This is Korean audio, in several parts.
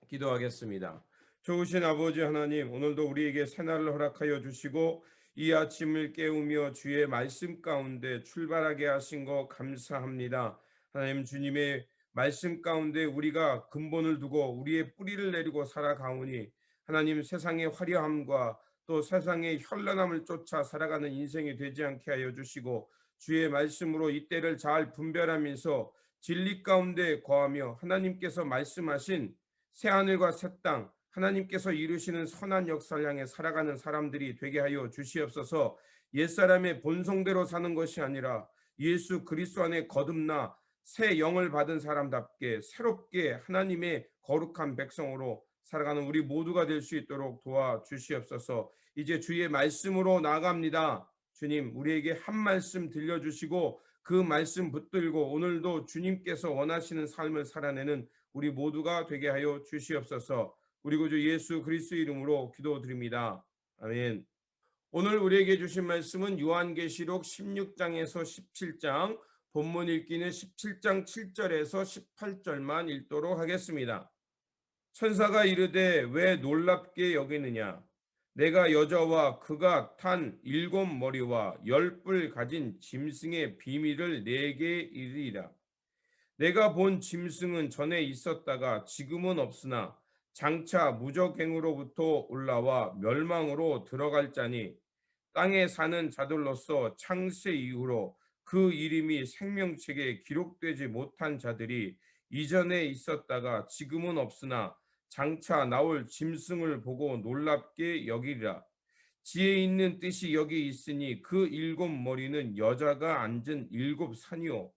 기도하겠습니다. 좋으신 아버지 하나님, 오늘도 우리에게 새날을 허락하여 주시고 이 아침을 깨우며 주의 말씀 가운데 출발하게 하신 것 감사합니다. 하나님, 주님의 말씀 가운데 우리가 근본을 두고 우리의 뿌리를 내리고 살아가오니 하나님, 세상의 화려함과 또 세상의 현란함을 쫓아 살아가는 인생이 되지 않게 하여 주시고 주의 말씀으로 이때를 잘 분별하면서 진리 가운데 거하며 하나님께서 말씀하신 새하늘과 새 땅, 하나님께서 이루시는 선한 역사를 향해 살아가는 사람들이 되게 하여 주시옵소서. 옛사람의 본성대로 사는 것이 아니라 예수 그리스도 안에 거듭나 새 영을 받은 사람답게 새롭게 하나님의 거룩한 백성으로 살아가는 우리 모두가 될 수 있도록 도와주시옵소서. 이제 주의 말씀으로 나아갑니다. 주님, 우리에게 한 말씀 들려주시고 그 말씀 붙들고 오늘도 주님께서 원하시는 삶을 살아내는 우리 모두가 되게 하여 주시옵소서. 우리 구주 예수 그리스도 이름으로 기도드립니다. 아멘. 오늘 우리에게 주신 말씀은 요한계시록 16장에서 17장, 본문 읽기는 17장 7절에서 18절만 읽도록 하겠습니다. 천사가 이르되 왜 놀랍게 여기느냐? 내가 여자와 그가 탄 7머리와 10뿔 가진 짐승의 비밀을 네게 이르리라. 내가 본 짐승은 전에 있었다가 지금은 없으나 장차 무적행으로부터 올라와 멸망으로 들어갈 자니 땅에 사는 자들로서 창세 이후로 그 이름이 생명책에 기록되지 못한 자들이 이전에 있었다가 지금은 없으나 장차 나올 짐승을 보고 놀랍게 여기리라. 지혜 있는 뜻이 여기 있으니 그 7머리는 여자가 앉은 7산이요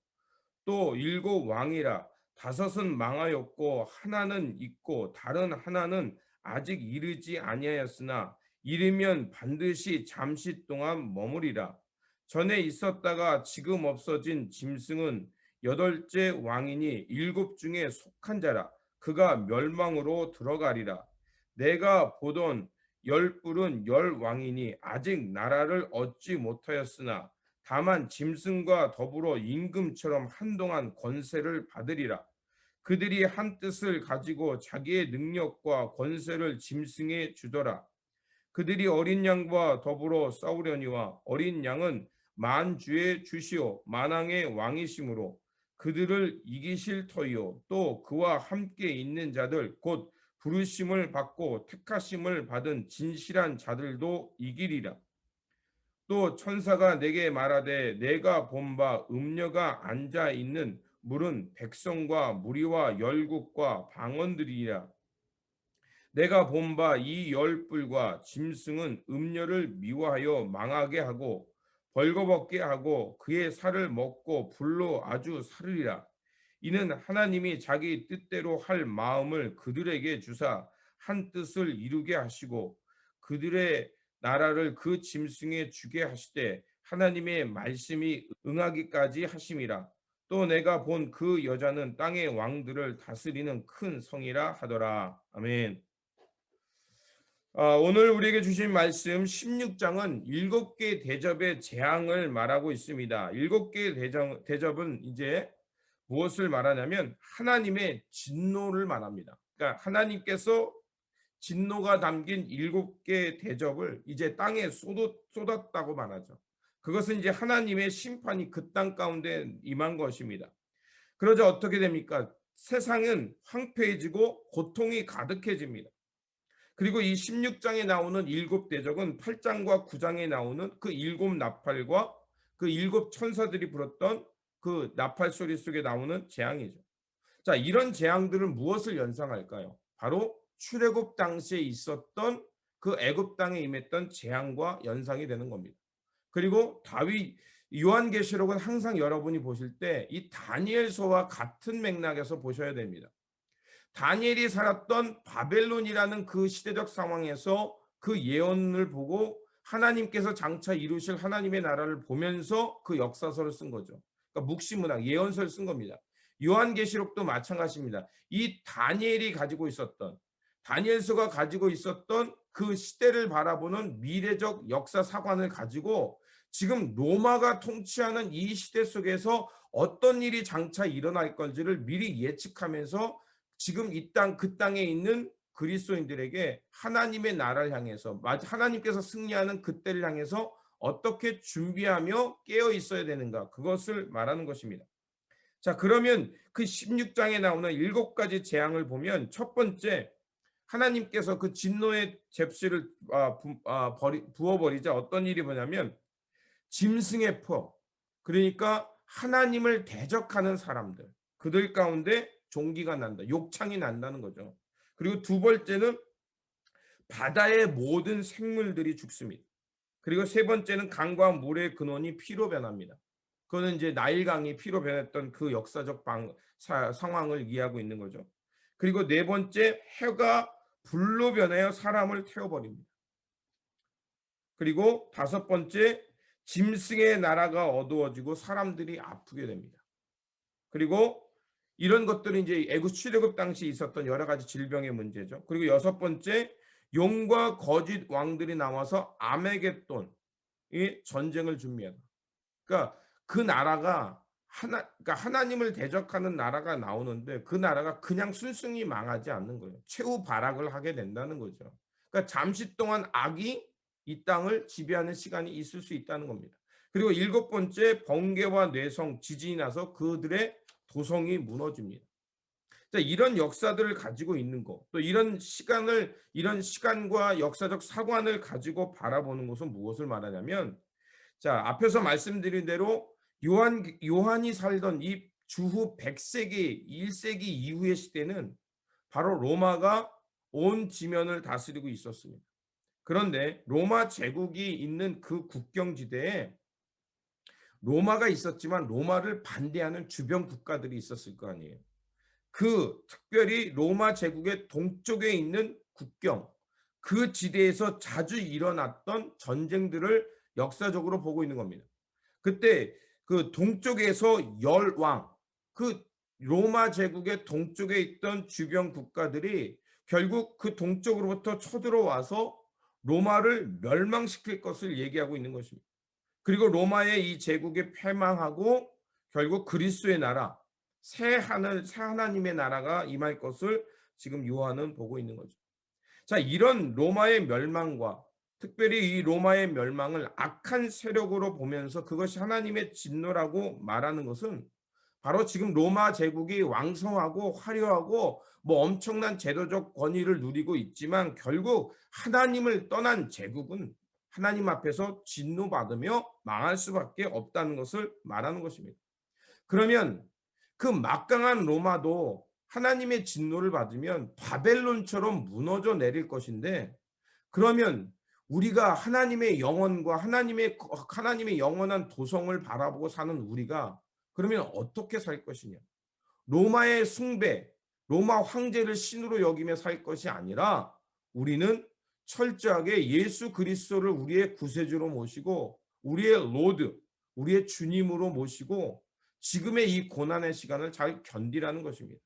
또 7왕이라. 5은 망하였고 하나는 있고 다른 하나는 아직 이르지 아니하였으나 이르면 반드시 잠시 동안 머무리라. 전에 있었다가 지금 없어진 짐승은 8째 왕이니 7 중에 속한 자라. 그가 멸망으로 들어가리라. 내가 보던 10뿔은 10왕이니 아직 나라를 얻지 못하였으나 다만 짐승과 더불어 임금처럼 한동안 권세를 받으리라. 그들이 한 뜻을 가지고 자기의 능력과 권세를 짐승에 주더라. 그들이 어린 양과 더불어 싸우려니와 어린 양은 만주의 주시오 만왕의 왕이시므로 그들을 이기실 터이요 또 그와 함께 있는 자들 곧 부르심을 받고 택하심을 받은 진실한 자들도 이기리라. 또 천사가 내게 말하되 내가 본 바 음녀가 앉아 있는 물은 백성과 무리와 열국과 방언들이라. 내가 본 바 이 10뿔과 짐승은 음녀를 미워하여 망하게 하고 벌거벗게 하고 그의 살을 먹고 불로 아주 사르리라. 이는 하나님이 자기 뜻대로 할 마음을 그들에게 주사 한 뜻을 이루게 하시고 그들의 나라를 그 짐승에 주게 하시되 하나님의 말씀이 응하기까지 하심이라. 또 내가 본 그 여자는 땅의 왕들을 다스리는 큰 성이라 하더라. 아멘. 오늘 우리에게 주신 말씀 16장은 7개 대접의 재앙을 말하고 있습니다. 7개 대접은 이제 무엇을 말하냐면 하나님의 진노를 말합니다. 그러니까 하나님께서 진노가 담긴 7개 대접을 이제 땅에 쏟았다고 말하죠. 그것은 이제 하나님의 심판이 그 땅 가운데 임한 것입니다. 그러자 어떻게 됩니까? 세상은 황폐해지고 고통이 가득해집니다. 그리고 이 16장에 나오는 7대적은 8장과 9장에 나오는 그 7나팔과 그 7천사들이 불었던 그 나팔 소리 속에 나오는 재앙이죠. 자, 이런 재앙들은 무엇을 연상할까요? 바로 출애굽 당시에 있었던 그 애굽 땅에 임했던 재앙과 연상이 되는 겁니다. 그리고 다윗 요한계시록은 항상 여러분이 보실 때 이 다니엘서와 같은 맥락에서 보셔야 됩니다. 다니엘이 살았던 바벨론이라는 그 시대적 상황에서 그 예언을 보고 하나님께서 장차 이루실 하나님의 나라를 보면서 그 역사서를 쓴 거죠. 그러니까 묵시문학 예언서를 쓴 겁니다. 요한계시록도 마찬가지입니다. 이 다니엘이 가지고 있었던 다니엘서가 가지고 있었던 그 시대를 바라보는 미래적 역사 사관을 가지고 지금 로마가 통치하는 이 시대 속에서 어떤 일이 장차 일어날 건지를 미리 예측하면서 지금 이 땅 그 땅에 있는 그리스도인들에게 하나님의 나라를 향해서 하나님께서 승리하는 그때를 향해서 어떻게 준비하며 깨어 있어야 되는가 그것을 말하는 것입니다. 자, 그러면 그 16장에 나오는 7가지 재앙을 보면 첫 번째 하나님께서 그 진노의 잽시를 부어버리자 어떤 일이 뭐냐면 짐승의 표, 그러니까 하나님을 대적하는 사람들, 그들 가운데 종기가 난다, 욕창이 난다는 거죠. 그리고 두 번째는 바다의 모든 생물들이 죽습니다. 그리고 세 번째는 강과 물의 근원이 피로 변합니다. 그거는 이제 나일강이 피로 변했던 그 역사적 상황을 이해하고 있는 거죠. 그리고 네 번째, 해가 불로 변하여 사람을 태워버립니다. 그리고 다섯 번째, 짐승의 나라가 어두워지고 사람들이 아프게 됩니다. 그리고 이런 것들은 이제 애굽 출애굽 당시 있었던 여러 가지 질병의 문제죠. 그리고 여섯 번째, 용과 거짓 왕들이 나와서 아메겟돈 이 전쟁을 준비하다. 그러니까 그 나라가 그러니까 하나님을 대적하는 나라가 나오는데 그 나라가 그냥 순순히 망하지 않는 거예요. 최후 발악을 하게 된다는 거죠. 그러니까 잠시 동안 악이 이 땅을 지배하는 시간이 있을 수 있다는 겁니다. 그리고 일곱 번째, 번개와 뇌성, 지진이 나서 그들의 도성이 무너집니다. 자, 이런 역사들을 가지고 있는 거, 또 이런 시간과 역사적 사관을 가지고 바라보는 것은 무엇을 말하냐면, 자, 앞에서 말씀드린 대로 요한이 살던 이 주후 100세기, 1세기 이후의 시대는 바로 로마가 온 지면을 다스리고 있었습니다. 그런데 로마 제국이 있는 그 국경지대에 로마가 있었지만 로마를 반대하는 주변 국가들이 있었을 거 아니에요. 특별히 로마 제국의 동쪽에 있는 국경, 그 지대에서 자주 일어났던 전쟁들을 역사적으로 보고 있는 겁니다. 그때 그 동쪽에서 열왕, 그 로마 제국의 동쪽에 있던 주변 국가들이 결국 그 동쪽으로부터 쳐들어와서 로마를 멸망시킬 것을 얘기하고 있는 것입니다. 그리고 로마의 이 제국이 패망하고 결국 그리스도의 나라, 새 하나님의 나라가 임할 것을 지금 요한은 보고 있는 거죠. 자, 이런 로마의 멸망과 특별히 이 로마의 멸망을 악한 세력으로 보면서 그것이 하나님의 진노라고 말하는 것은 바로 지금 로마 제국이 왕성하고 화려하고 뭐 엄청난 제도적 권위를 누리고 있지만 결국 하나님을 떠난 제국은 하나님 앞에서 진노받으며 망할 수밖에 없다는 것을 말하는 것입니다. 그러면 그 막강한 로마도 하나님의 진노를 받으면 바벨론처럼 무너져 내릴 것인데, 그러면 우리가 하나님의 영원과 하나님의 영원한 도성을 바라보고 사는 우리가 그러면 어떻게 살 것이냐? 로마의 숭배, 로마 황제를 신으로 여기며 살 것이 아니라 우리는 철저하게 예수 그리스도를 우리의 구세주로 모시고 우리의 로드, 우리의 주님으로 모시고 지금의 이 고난의 시간을 잘 견디라는 것입니다.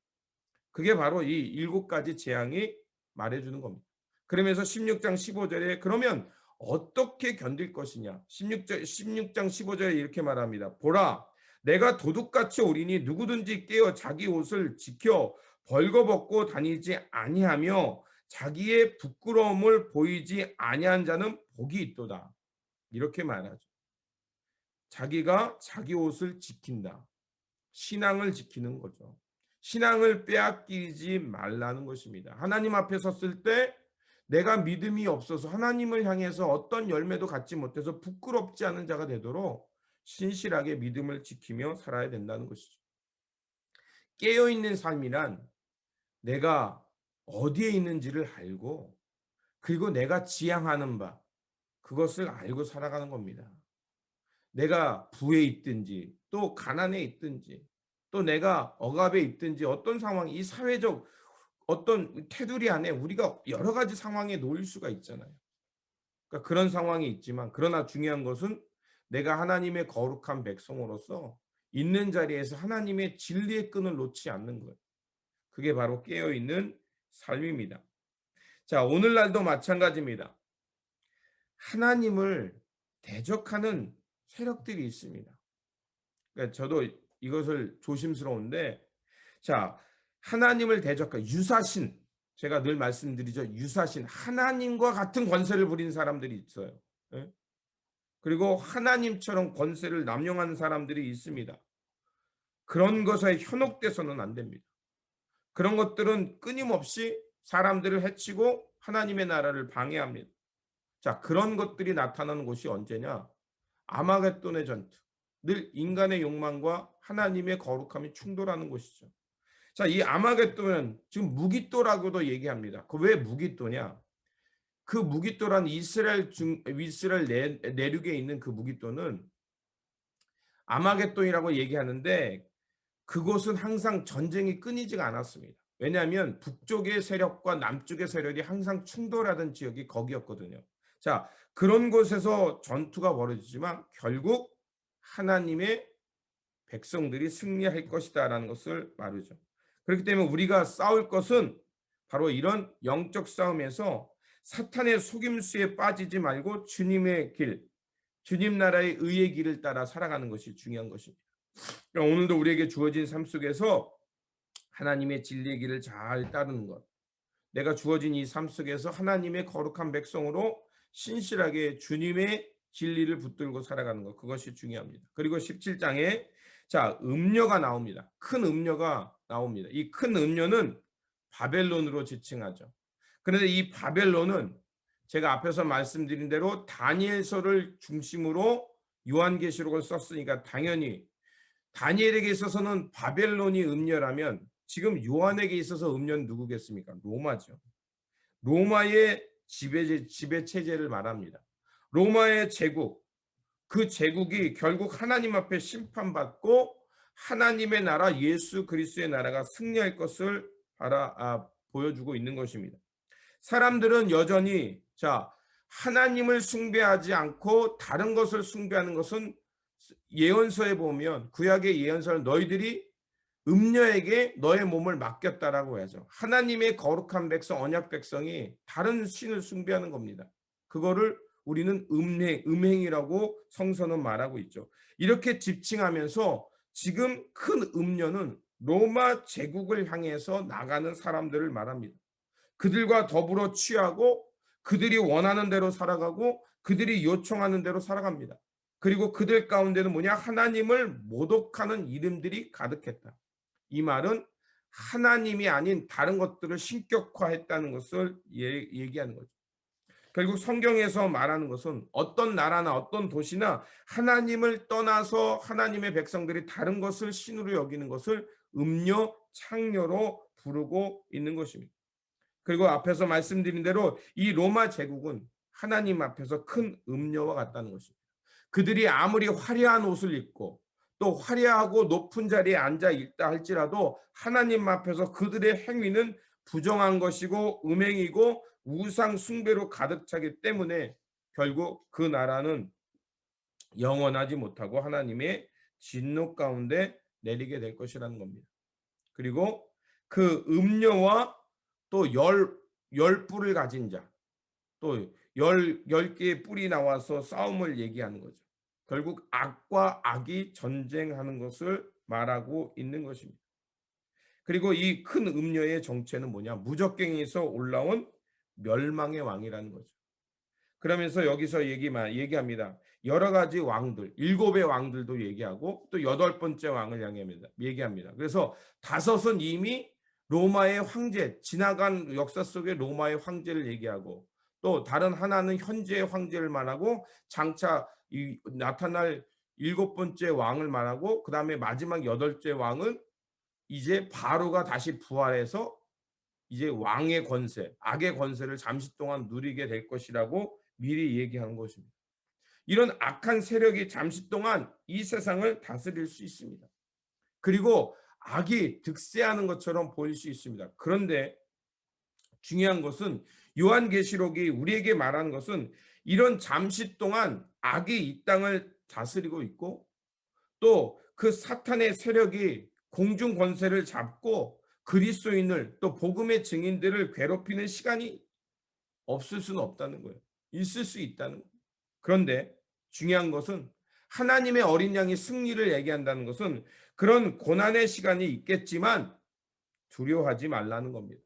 그게 바로 이 7가지 재앙이 말해주는 겁니다. 그러면서 16장 15절에 그러면 어떻게 견딜 것이냐? 16장 15절에 이렇게 말합니다. 보라, 내가 도둑같이 오리니 누구든지 깨어 자기 옷을 지켜 벌거벗고 다니지 아니하며 자기의 부끄러움을 보이지 아니한 자는 복이 있도다. 이렇게 말하죠. 자기가 자기 옷을 지킨다. 신앙을 지키는 거죠. 신앙을 빼앗기지 말라는 것입니다. 하나님 앞에 섰을 때 내가 믿음이 없어서 하나님을 향해서 어떤 열매도 갖지 못해서 부끄럽지 않은 자가 되도록 신실하게 믿음을 지키며 살아야 된다는 것이죠. 깨어있는 삶이란 내가 어디에 있는지를 알고 그리고 내가 지향하는 바 그것을 알고 살아가는 겁니다. 내가 부에 있든지 또 가난에 있든지 또 내가 억압에 있든지 어떤 상황, 이 사회적 어떤 테두리 안에 우리가 여러 가지 상황에 놓일 수가 있잖아요. 그러니까 그런 상황이 있지만 그러나 중요한 것은 내가 하나님의 거룩한 백성으로서 있는 자리에서 하나님의 진리의 끈을 놓지 않는 거예요. 그게 바로 깨어있는 삶입니다. 자, 오늘날도 마찬가지입니다. 하나님을 대적하는 세력들이 있습니다. 그러니까 저도 이것을 조심스러운데, 자, 하나님을 대적한 유사신, 제가 늘 말씀드리죠. 유사신, 하나님과 같은 권세를 부린 사람들이 있어요. 예? 그리고 하나님처럼 권세를 남용하는 사람들이 있습니다. 그런 것에 현혹돼서는 안 됩니다. 그런 것들은 끊임없이 사람들을 해치고 하나님의 나라를 방해합니다. 자, 그런 것들이 나타나는 곳이 언제냐? 아마겟돈의 전투. 늘 인간의 욕망과 하나님의 거룩함이 충돌하는 곳이죠. 자, 이 아마겟돈은 지금 무기또라고도 얘기합니다. 그 왜 무기또냐? 그 무기또란 이스라엘 내륙에 있는 그 무기또는 아마겟돈이라고 얘기하는데, 그곳은 항상 전쟁이 끊이지가 않았습니다. 왜냐하면 북쪽의 세력과 남쪽의 세력이 항상 충돌하던 지역이 거기였거든요. 자, 그런 곳에서 전투가 벌어지지만 결국 하나님의 백성들이 승리할 것이다라는 것을 말하죠. 그렇기 때문에 우리가 싸울 것은 바로 이런 영적 싸움에서 사탄의 속임수에 빠지지 말고 주님의 길, 주님 나라의 의의 길을 따라 살아가는 것이 중요한 것입니다. 그러니까 오늘도 우리에게 주어진 삶 속에서 하나님의 진리의 길을 잘 따르는 것, 내가 주어진 이 삶 속에서 하나님의 거룩한 백성으로 신실하게 주님의 진리를 붙들고 살아가는 것, 그것이 중요합니다. 그리고 17장에 자, 음녀가 나옵니다. 큰 음녀가 나옵니다. 이 큰 음녀는 바벨론으로 지칭하죠. 그런데 이 바벨론은 제가 앞에서 말씀드린 대로 다니엘서를 중심으로 요한계시록을 썼으니까 당연히 다니엘에게 있어서는 바벨론이 음녀라면 지금 요한에게 있어서 음녀는 누구겠습니까? 로마죠. 로마의 지배 체제를 말합니다. 로마의 제국, 그 제국이 결국 하나님 앞에 심판받고 하나님의 나라 예수 그리스도의 나라가 승리할 것을 보여주고 있는 것입니다. 사람들은 여전히 자, 하나님을 숭배하지 않고 다른 것을 숭배하는 것은 예언서에 보면 구약의 예언서는 너희들이 음녀에게 너의 몸을 맡겼다라고 하죠. 하나님의 거룩한 백성, 언약 백성이 다른 신을 숭배하는 겁니다. 그거를 우리는 음행이라고 성서는 말하고 있죠. 이렇게 지칭하면서 지금 큰 음녀는 로마 제국을 향해서 나가는 사람들을 말합니다. 그들과 더불어 취하고 그들이 원하는 대로 살아가고 그들이 요청하는 대로 살아갑니다. 그리고 그들 가운데는 뭐냐? 하나님을 모독하는 이름들이 가득했다. 이 말은 하나님이 아닌 다른 것들을 신격화했다는 것을 얘기하는 거죠. 결국 성경에서 말하는 것은 어떤 나라나 어떤 도시나 하나님을 떠나서 하나님의 백성들이 다른 것을 신으로 여기는 것을 음녀, 창녀로 부르고 있는 것입니다. 그리고 앞에서 말씀드린 대로 이 로마 제국은 하나님 앞에서 큰 음녀와 같다는 것입니다. 그들이 아무리 화려한 옷을 입고 또 화려하고 높은 자리에 앉아 있다 할지라도 하나님 앞에서 그들의 행위는 부정한 것이고 음행이고 우상 숭배로 가득 차기 때문에 결국 그 나라는 영원하지 못하고 하나님의 진노 가운데 내리게 될 것이라는 겁니다. 그리고 그 음녀와 또 열 뿔을 가진 자, 또 열 개의 뿔이 나와서 싸움을 얘기하는 거죠. 결국 악과 악이 전쟁하는 것을 말하고 있는 것입니다. 그리고 이 큰 음녀의 정체는 뭐냐? 무적갱에서 올라온 멸망의 왕이라는 거죠. 그러면서 여기서 얘기합니다. 여러 가지 왕들, 7의 왕들도 얘기하고 또 8번째 왕을 얘기합니다. 그래서 5은 이미 로마의 황제, 지나간 역사 속의 로마의 황제를 얘기하고 또 다른 하나는 현재의 황제를 말하고 장차 나타날 7번째 왕을 말하고 그 다음에 마지막 8째 왕은 이제 바로가 다시 부활해서 이제 왕의 권세, 악의 권세를 잠시 동안 누리게 될 것이라고 미리 얘기한 것입니다. 이런 악한 세력이 잠시 동안 이 세상을 다스릴 수 있습니다. 그리고 악이 득세하는 것처럼 보일 수 있습니다. 그런데 중요한 것은 요한계시록이 우리에게 말하는 것은 이런 잠시 동안 악이 이 땅을 다스리고 있고 또 그 사탄의 세력이 공중 권세를 잡고 그리스도인을 또 복음의 증인들을 괴롭히는 시간이 없을 수는 없다는 거예요. 있을 수 있다는 거예요. 그런데 중요한 것은 하나님의 어린 양이 승리를 얘기한다는 것은 그런 고난의 시간이 있겠지만 두려워하지 말라는 겁니다.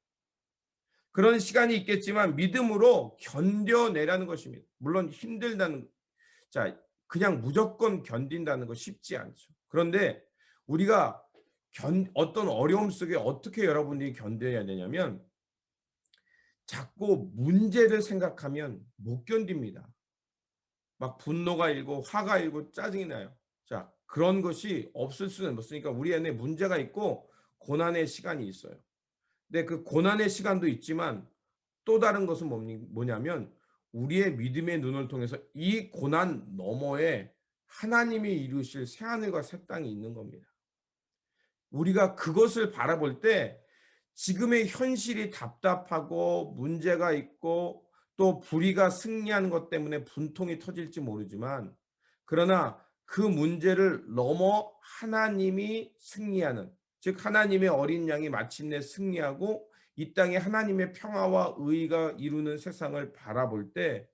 그런 시간이 있겠지만 믿음으로 견뎌내라는 것입니다. 물론 힘들다는, 자, 그냥 무조건 견딘다는 거 쉽지 않죠. 그런데 우리가 어떤 어려움 속에 어떻게 여러분들이 견뎌야 되냐면, 자꾸 문제를 생각하면 못 견딥니다. 막 분노가 일고 화가 일고 짜증이 나요. 자, 그런 것이 없을 수는 없으니까 우리 안에 문제가 있고 고난의 시간이 있어요. 근데 그 고난의 시간도 있지만 또 다른 것은 뭐냐면, 우리의 믿음의 눈을 통해서 이 고난 너머에 하나님이 이루실 새하늘과 새 땅이 있는 겁니다. 우리가 그것을 바라볼 때 지금의 현실이 답답하고 문제가 있고 또 불의가 승리하는 것 때문에 분통이 터질지 모르지만, 그러나 그 문제를 넘어 하나님이 승리하는, 즉 하나님의 어린 양이 마침내 승리하고 이 땅에 하나님의 평화와 의의가 이루는 세상을 바라볼 때,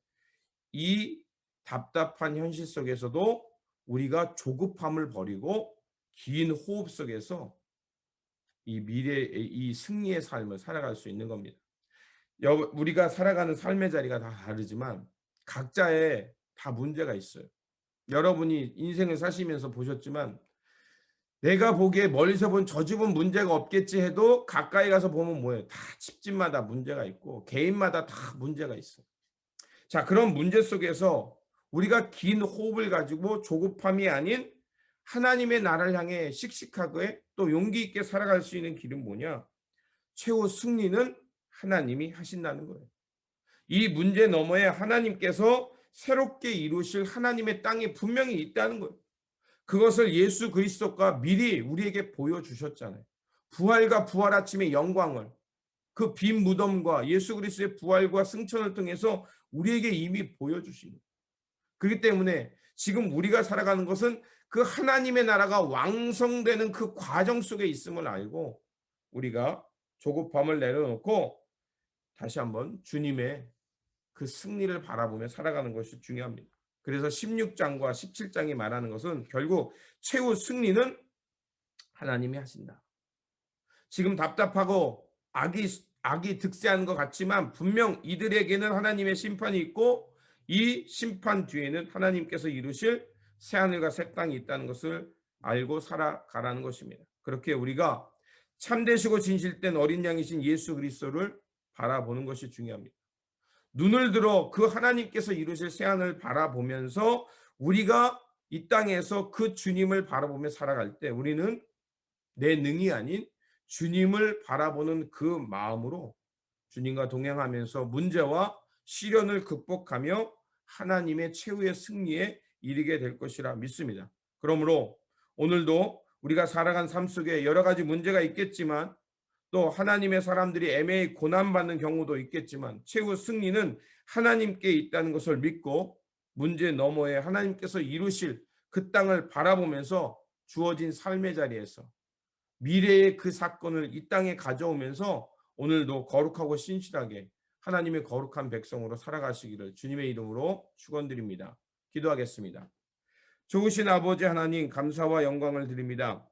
이 답답한 현실 속에서도 우리가 조급함을 버리고 긴 호흡 속에서 이 미래의 이 승리의 삶을 살아갈 수 있는 겁니다. 우리가 살아가는 삶의 자리가 다 다르지만 각자의 다 문제가 있어요. 여러분이 인생을 사시면서 보셨지만, 내가 보기에 멀리서 본 저 집은 문제가 없겠지 해도 가까이 가서 보면 뭐예요? 다 집집마다 문제가 있고 개인마다 다 문제가 있어요. 자, 그런 문제 속에서 우리가 긴 호흡을 가지고 조급함이 아닌 하나님의 나라를 향해 씩씩하게 또 용기 있게 살아갈 수 있는 길은 뭐냐? 최후 승리는 하나님이 하신다는 거예요. 이 문제 너머에 하나님께서 새롭게 이루실 하나님의 땅이 분명히 있다는 거예요. 그것을 예수 그리스도가 미리 우리에게 보여주셨잖아요. 부활과 부활 아침의 영광을, 그 빈 무덤과 예수 그리스도의 부활과 승천을 통해서 우리에게 이미 보여주신 거예요. 그렇기 때문에 지금 우리가 살아가는 것은 그 하나님의 나라가 왕성되는 그 과정 속에 있음을 알고, 우리가 조급함을 내려놓고 다시 한번 주님의 그 승리를 바라보며 살아가는 것이 중요합니다. 그래서 16장과 17장이 말하는 것은 결국 최후 승리는 하나님이 하신다. 지금 답답하고 악이 득세하는 것 같지만 분명 이들에게는 하나님의 심판이 있고, 이 심판 뒤에는 하나님께서 이루실 새하늘과 새 땅이 있다는 것을 알고 살아가라는 것입니다. 그렇게 우리가 참되시고 진실된 어린 양이신 예수 그리스도를 바라보는 것이 중요합니다. 눈을 들어 그 하나님께서 이루실 새하늘을 바라보면서 우리가 이 땅에서 그 주님을 바라보며 살아갈 때, 우리는 내 능이 아닌 주님을 바라보는 그 마음으로 주님과 동행하면서 문제와 시련을 극복하며 하나님의 최후의 승리에 이르게 될 것이라 믿습니다. 그러므로 오늘도 우리가 살아간 삶 속에 여러 가지 문제가 있겠지만, 또 하나님의 사람들이 애매히 고난받는 경우도 있겠지만, 최후 승리는 하나님께 있다는 것을 믿고 문제 너머에 하나님께서 이루실 그 땅을 바라보면서 주어진 삶의 자리에서 미래의 그 사건을 이 땅에 가져오면서 오늘도 거룩하고 신실하게 하나님의 거룩한 백성으로 살아가시기를 주님의 이름으로 축원드립니다. 기도하겠습니다. 좋으신 아버지 하나님, 감사와 영광을 드립니다.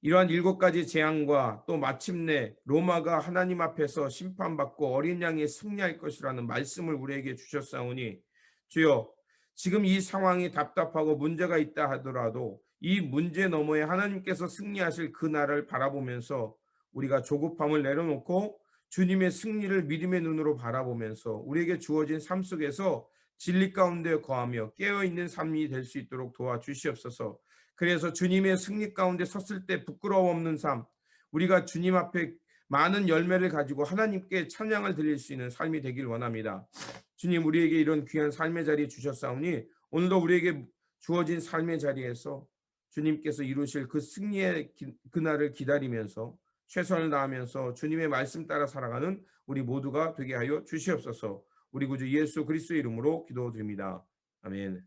이러한 7가지 재앙과 또 마침내 로마가 하나님 앞에서 심판받고 어린 양이 승리할 것이라는 말씀을 우리에게 주셨사오니, 주여, 지금 이 상황이 답답하고 문제가 있다 하더라도 이 문제 너머에 하나님께서 승리하실 그 날을 바라보면서 우리가 조급함을 내려놓고 주님의 승리를 믿음의 눈으로 바라보면서 우리에게 주어진 삶 속에서 진리 가운데 거하며 깨어있는 삶이 될 수 있도록 도와주시옵소서. 그래서 주님의 승리 가운데 섰을 때 부끄러움 없는 삶, 우리가 주님 앞에 많은 열매를 가지고 하나님께 찬양을 드릴 수 있는 삶이 되길 원합니다. 주님, 우리에게 이런 귀한 삶의 자리 주셨사오니 오늘도 우리에게 주어진 삶의 자리에서 주님께서 이루실 그 승리의 그날을 기다리면서 최선을 다하면서 주님의 말씀 따라 살아가는 우리 모두가 되게 하여 주시옵소서. 우리 구주 예수 그리스도의 이름으로 기도드립니다. 아멘.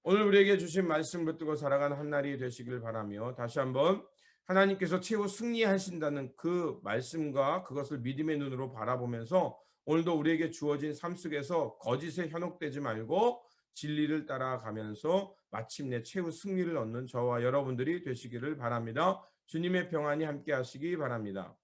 오늘 우리에게 주신 말씀 붙들고 살아가는 한 날이 되시길 바라며, 다시 한번 하나님께서 최후 승리하신다는 그 말씀과 그것을 믿음의 눈으로 바라보면서 오늘도 우리에게 주어진 삶 속에서 거짓에 현혹되지 말고 진리를 따라가면서 마침내 최후 승리를 얻는 저와 여러분들이 되시기를 바랍니다. 주님의 평안이 함께 하시기 바랍니다.